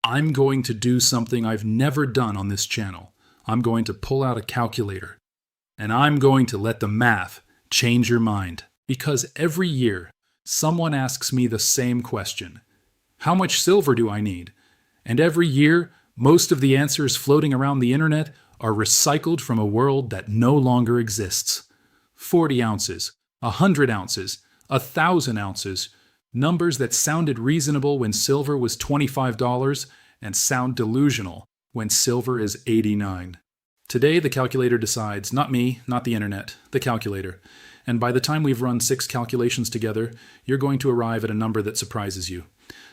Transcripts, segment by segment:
I'm going to do something I've never done on this channel. I'm going to pull out a calculator, and I'm going to let the math change your mind. Because every year, someone asks me the same question. How much silver do I need? And every year, most of the answers floating around the internet are recycled from a world that no longer exists. 40 ounces, 100 ounces, 1,000 ounces, numbers that sounded reasonable when silver was $25 and sound delusional when silver is $89. Today, the calculator decides, not me, not the internet, the calculator. And by the time we've run 6 calculations together, you're going to arrive at a number that surprises you.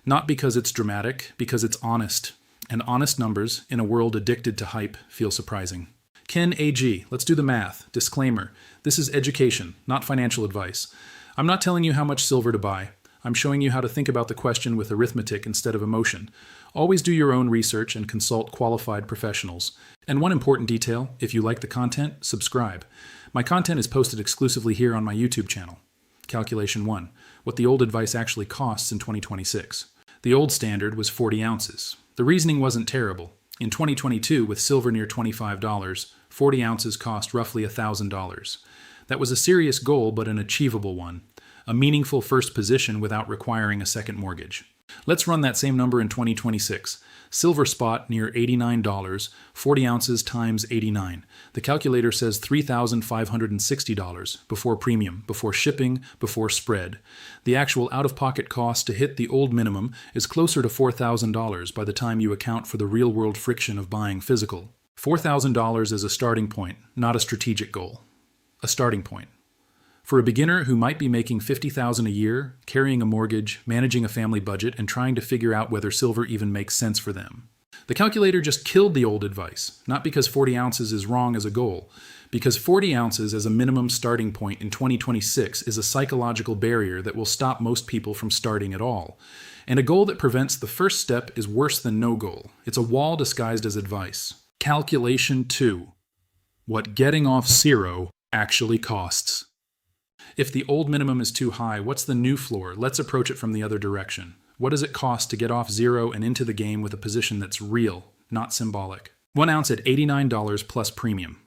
Not because it's dramatic, because it's honest. And honest numbers, in a world addicted to hype, feel surprising. Ken AG, let's do the math. Disclaimer, this is education, not financial advice. I'm not telling you how much silver to buy. I'm showing you how to think about the question with arithmetic instead of emotion. Always do your own research and consult qualified professionals. And one important detail, if you like the content, subscribe. My content is posted exclusively here on my YouTube channel. Calculation 1. What the old advice actually costs in 2026. The old standard was 40 ounces. The reasoning wasn't terrible. In 2022, with silver near $25, 40 ounces cost roughly $1,000. That was a serious goal, but an achievable one. A meaningful first position without requiring a second mortgage. Let's run that same number in 2026. Silver spot near $89, 40 ounces times 89. The calculator says $3,560 before premium, before shipping, before spread. The actual out-of-pocket cost to hit the old minimum is closer to $4,000 by the time you account for the real-world friction of buying physical. $4,000 is a starting point, not a strategic goal. A starting point. For a beginner who might be making $50,000 a year, carrying a mortgage, managing a family budget, and trying to figure out whether silver even makes sense for them. The calculator just killed the old advice, not because 40 ounces is wrong as a goal, because 40 ounces as a minimum starting point in 2026 is a psychological barrier that will stop most people from starting at all. And a goal that prevents the first step is worse than no goal. It's a wall disguised as advice. Calculation 2. What getting off zero actually costs. If the old minimum is too high, what's the new floor? Let's approach it from the other direction. What does it cost to get off zero and into the game with a position that's real, not symbolic? 1 ounce at $89 plus premium.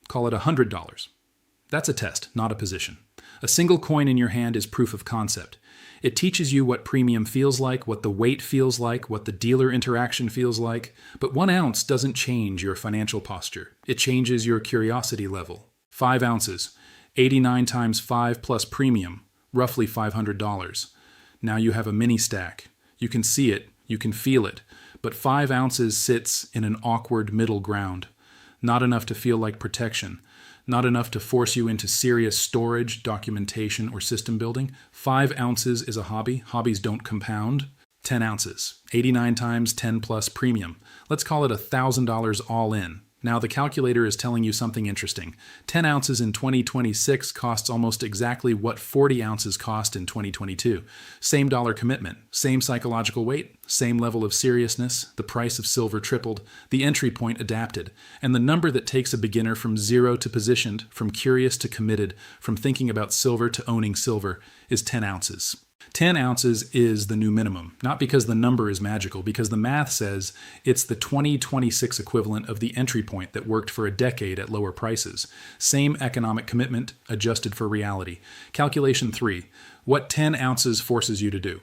Call it $100. That's a test, not a position. A single coin in your hand is proof of concept. It teaches you what premium feels like, what the weight feels like, what the dealer interaction feels like. But 1 ounce doesn't change your financial posture. It changes your curiosity level. 5 ounces. 89 times 5 plus premium, roughly $500. Now you have a mini stack. You can see it, you can feel it, but 5 ounces sits in an awkward middle ground. Not enough to feel like protection. Not enough to force you into serious storage, documentation, or system building. 5 ounces is a hobby. Hobbies don't compound. 10 ounces. 89 times 10 plus premium. Let's call it $1,000 all in. Now the calculator is telling you something interesting. 10 ounces in 2026 costs almost exactly what 40 ounces cost in 2022. Same dollar commitment, same psychological weight, same level of seriousness, the price of silver tripled, the entry point adapted, and the number that takes a beginner from zero to positioned, from curious to committed, from thinking about silver to owning silver, is 10 ounces. 10 ounces is the new minimum, not because the number is magical, because the math says it's the 2026 equivalent of the entry point that worked for a decade at lower prices. Same economic commitment, adjusted for reality. Calculation 3. What 10 ounces forces you to do.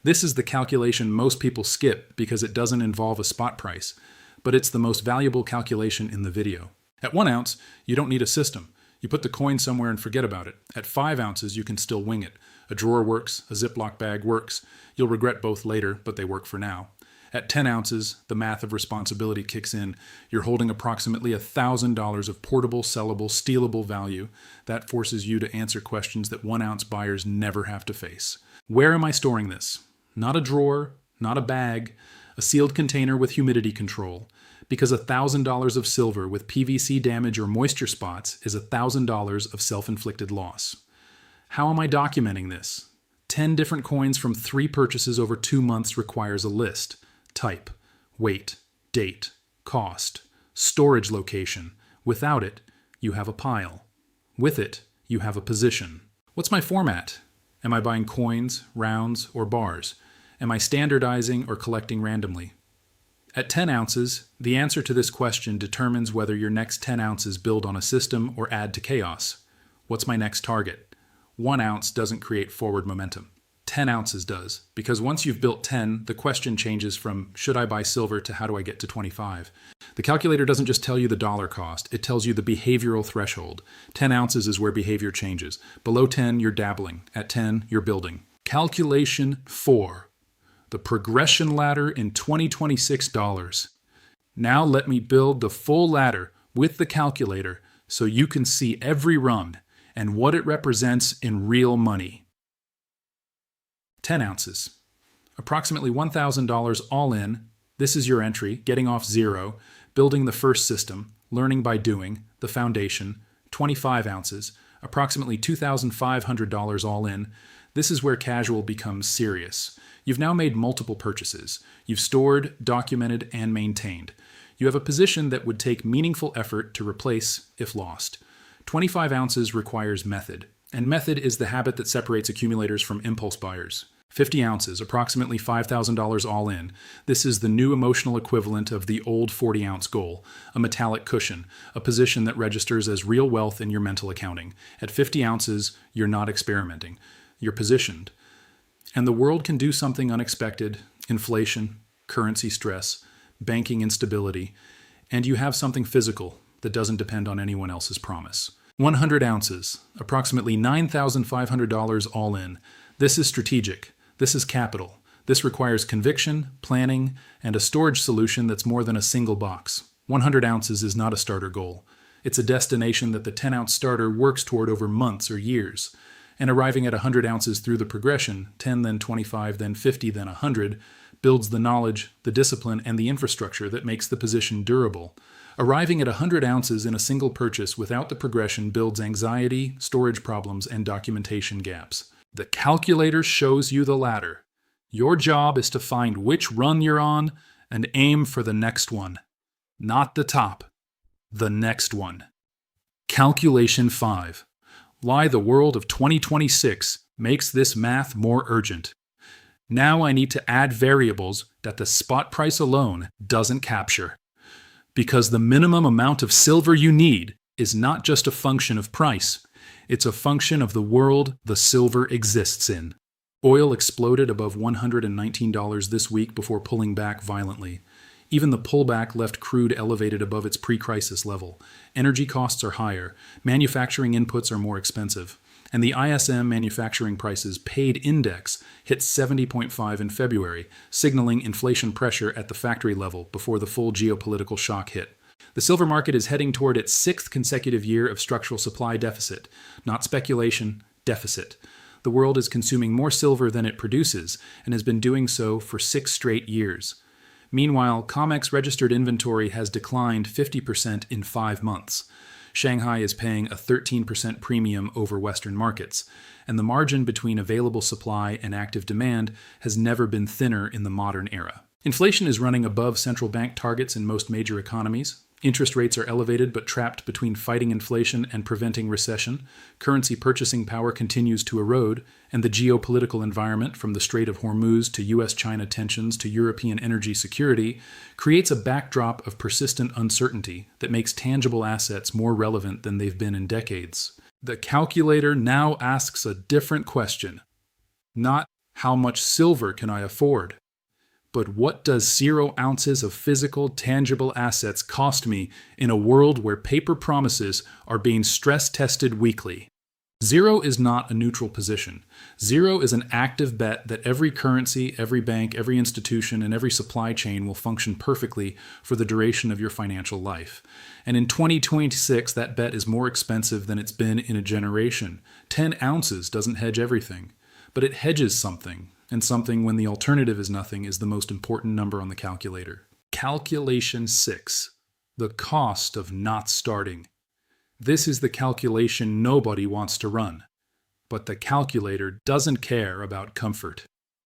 This is the calculation most people skip because it doesn't involve a spot price, but it's the most valuable calculation in the video. At 1 ounce, you don't need a system. You put the coin somewhere and forget about it. At 5 ounces, you can still wing it. A drawer works, a Ziploc bag works. You'll regret both later, but they work for now. At 10 ounces, the math of responsibility kicks in. You're holding approximately $1,000 of portable, sellable, stealable value. That forces you to answer questions that 1 ounce buyers never have to face. Where am I storing this? Not a drawer, not a bag, a sealed container with humidity control. Because $1,000 of silver with PVC damage or moisture spots is $1,000 of self-inflicted loss. How am I documenting this? 10 different coins from 3 purchases over 2 months requires a list. Type, weight, date, cost, storage location. Without it, you have a pile. With it, you have a position. What's my format? Am I buying coins, rounds, or bars? Am I standardizing or collecting randomly? At 10 ounces, the answer to this question determines whether your next 10 ounces build on a system or add to chaos. What's my next target? 1 ounce doesn't create forward momentum. 10 ounces does, because once you've built 10, the question changes from should I buy silver to how do I get to 25? The calculator doesn't just tell you the dollar cost, it tells you the behavioral threshold. 10 ounces is where behavior changes. Below 10, you're dabbling. At 10, you're building. Calculation 4. The progression ladder in 2026 dollars. Now let me build the full ladder with the calculator so you can see every rung and what it represents in real money. 10 ounces. Approximately $1,000 all in. This is your entry, getting off zero, building the first system, learning by doing, the foundation. 25 ounces. Approximately $2,500 all in. This is where casual becomes serious. You've now made multiple purchases. You've stored, documented, and maintained. You have a position that would take meaningful effort to replace if lost. 25 ounces requires method, and method is the habit that separates accumulators from impulse buyers. 50 ounces, approximately $5,000 all in. This is the new emotional equivalent of the old 40-ounce goal, a metallic cushion, a position that registers as real wealth in your mental accounting. At 50 ounces, you're not experimenting. You're positioned. And the world can do something unexpected, inflation, currency stress, banking instability, and you have something physical that doesn't depend on anyone else's promise. 100 ounces, approximately $9,500 all in. This is strategic. This is capital. This requires conviction, planning, and a storage solution that's more than a single box. 100 ounces is not a starter goal. It's a destination that the 10-ounce starter works toward over months or years. And arriving at 100 ounces through the progression, 10, then 25, then 50, then 100, builds the knowledge, the discipline, and the infrastructure that makes the position durable. Arriving at 100 ounces in a single purchase without the progression builds anxiety, storage problems, and documentation gaps. The calculator shows you the ladder. Your job is to find which run you're on and aim for the next one. Not the top, the next one. Calculation 5. Why the world of 2026 makes this math more urgent. Now I need to add variables that the spot price alone doesn't capture. Because the minimum amount of silver you need is not just a function of price, it's a function of the world the silver exists in. Oil exploded above $119 this week before pulling back violently. Even the pullback left crude elevated above its pre-crisis level. Energy costs are higher, manufacturing inputs are more expensive, and the ISM manufacturing prices paid index hit 70.5 in February, signaling inflation pressure at the factory level before the full geopolitical shock hit. The silver market is heading toward its 6th consecutive year of structural supply deficit, not speculation, deficit. The world is consuming more silver than it produces, and has been doing so for 6 straight years. Meanwhile, COMEX registered inventory has declined 50% in 5 months. Shanghai is paying a 13% premium over Western markets, and the margin between available supply and active demand has never been thinner in the modern era. Inflation is running above central bank targets in most major economies. Interest rates are elevated but trapped between fighting inflation and preventing recession. Currency purchasing power continues to erode, and the geopolitical environment, from the Strait of Hormuz to US-China tensions to European energy security, creates a backdrop of persistent uncertainty that makes tangible assets more relevant than they've been in decades. The calculator now asks a different question. Not how much silver can I afford? But what does 0 ounces of physical, tangible assets cost me in a world where paper promises are being stress-tested weekly? 0 is not a neutral position. 0 is an active bet that every currency, every bank, every institution, and every supply chain will function perfectly for the duration of your financial life. And in 2026, that bet is more expensive than it's been in a generation. 10 ounces doesn't hedge everything, but it hedges something. And something when the alternative is nothing is the most important number on the calculator. Calculation 6. The cost of not starting. This is the calculation nobody wants to run. But the calculator doesn't care about comfort.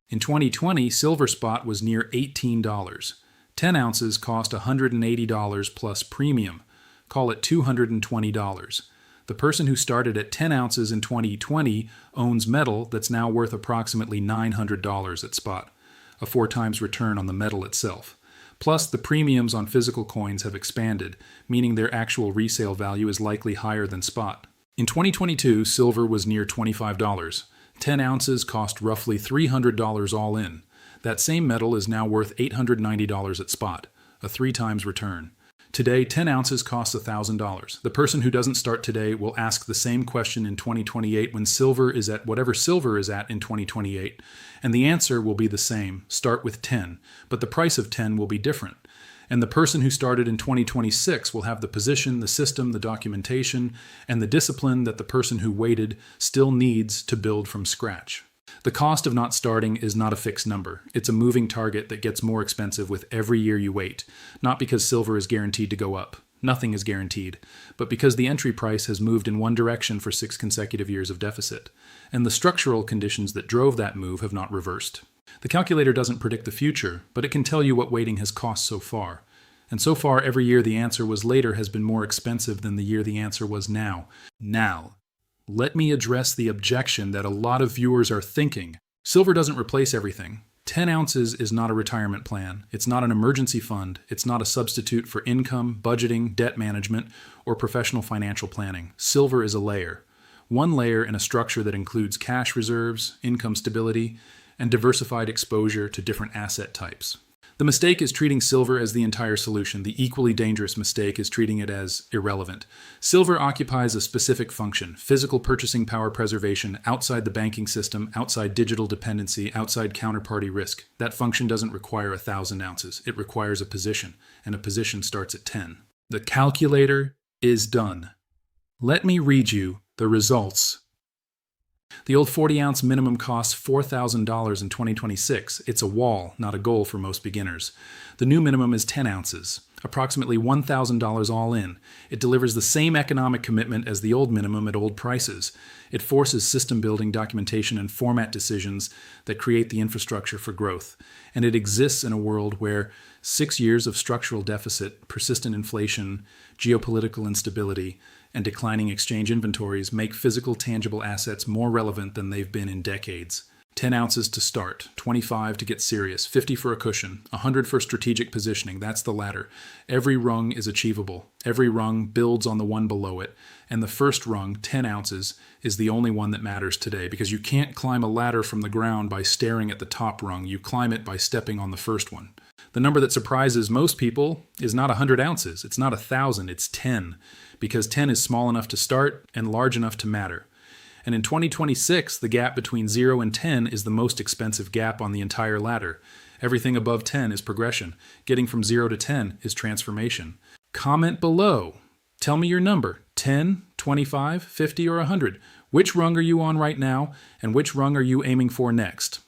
In 2020, silver spot was near $18. 10 ounces cost $180 plus premium. Call it $220. The person who started at 10 ounces in 2020 owns metal that's now worth approximately $900 at spot, a 4 times return on the metal itself. Plus, the premiums on physical coins have expanded, meaning their actual resale value is likely higher than spot. In 2022, silver was near $25. 10 ounces cost roughly $300 all in. That same metal is now worth $890 at spot, a 3 times return. Today, 10 ounces costs $1,000. The person who doesn't start today will ask the same question in 2028 when silver is at whatever silver is at in 2028, and the answer will be the same, start with 10, but the price of 10 will be different. And the person who started in 2026 will have the position, the system, the documentation, and the discipline that the person who waited still needs to build from scratch. The cost of not starting is not a fixed number. It's a moving target that gets more expensive with every year you wait, not because silver is guaranteed to go up. Nothing is guaranteed, but because the entry price has moved in one direction for 6 consecutive years of deficit, and the structural conditions that drove that move have not reversed. The calculator doesn't predict the future, but it can tell you what waiting has cost so far. And so far, every year the answer was later has been more expensive than the year the answer was now. Now, let me address the objection that a lot of viewers are thinking. Silver doesn't replace everything. 10 ounces is not a retirement plan. It's not an emergency fund. It's not a substitute for income, budgeting, debt management, or professional financial planning. Silver is a layer. One layer in a structure that includes cash reserves, income stability, and diversified exposure to different asset types. The mistake is treating silver as the entire solution. The equally dangerous mistake is treating it as irrelevant. Silver occupies a specific function: physical purchasing power preservation outside the banking system, outside digital dependency, outside counterparty risk. That function doesn't require 1,000 ounces. It requires a position, and a position starts at 10. The calculator is done. Let me read you the results. The old 40-ounce minimum costs $4,000 in 2026. It's a wall, not a goal for most beginners. The new minimum is 10 ounces, approximately $1,000 all in. It delivers the same economic commitment as the old minimum at old prices. It forces system building, documentation, and format decisions that create the infrastructure for growth. And it exists in a world where 6 years of structural deficit, persistent inflation, geopolitical instability, and declining exchange inventories make physical, tangible assets more relevant than they've been in decades. 10 ounces to start, 25 to get serious, 50 for a cushion, 100 for strategic positioning. That's the ladder. Every rung is achievable. Every rung builds on the one below it. And the first rung, 10 ounces, is the only one that matters today, because you can't climb a ladder from the ground by staring at the top rung. You climb it by stepping on the first one. The number that surprises most people is not 100 ounces. It's not 1,000. It's 10, because 10 is small enough to start and large enough to matter. And in 2026, the gap between 0 and 10 is the most expensive gap on the entire ladder. Everything above 10 is progression. Getting from 0 to 10 is transformation. Comment below. Tell me your number, 10, 25, 50, or 100. Which rung are you on right now, and which rung are you aiming for next?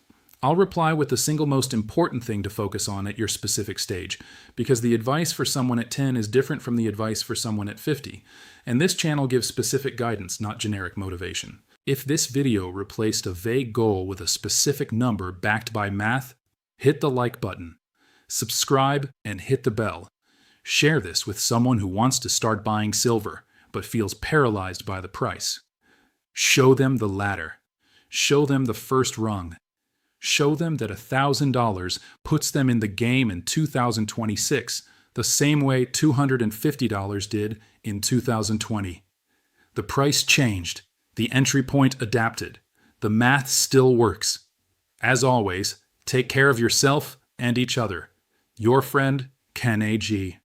I'll reply with the single most important thing to focus on at your specific stage, because the advice for someone at 10 is different from the advice for someone at 50, and this channel gives specific guidance, not generic motivation. If this video replaced a vague goal with a specific number backed by math, hit the like button, subscribe, and hit the bell. Share this with someone who wants to start buying silver, but feels paralyzed by the price. Show them the ladder. Show them the first rung. Show them that $1,000 puts them in the game in 2026, the same way $250 did in 2020. The price changed. The entry point adapted. The math still works. As always, take care of yourself and each other. Your friend, Ken A.G.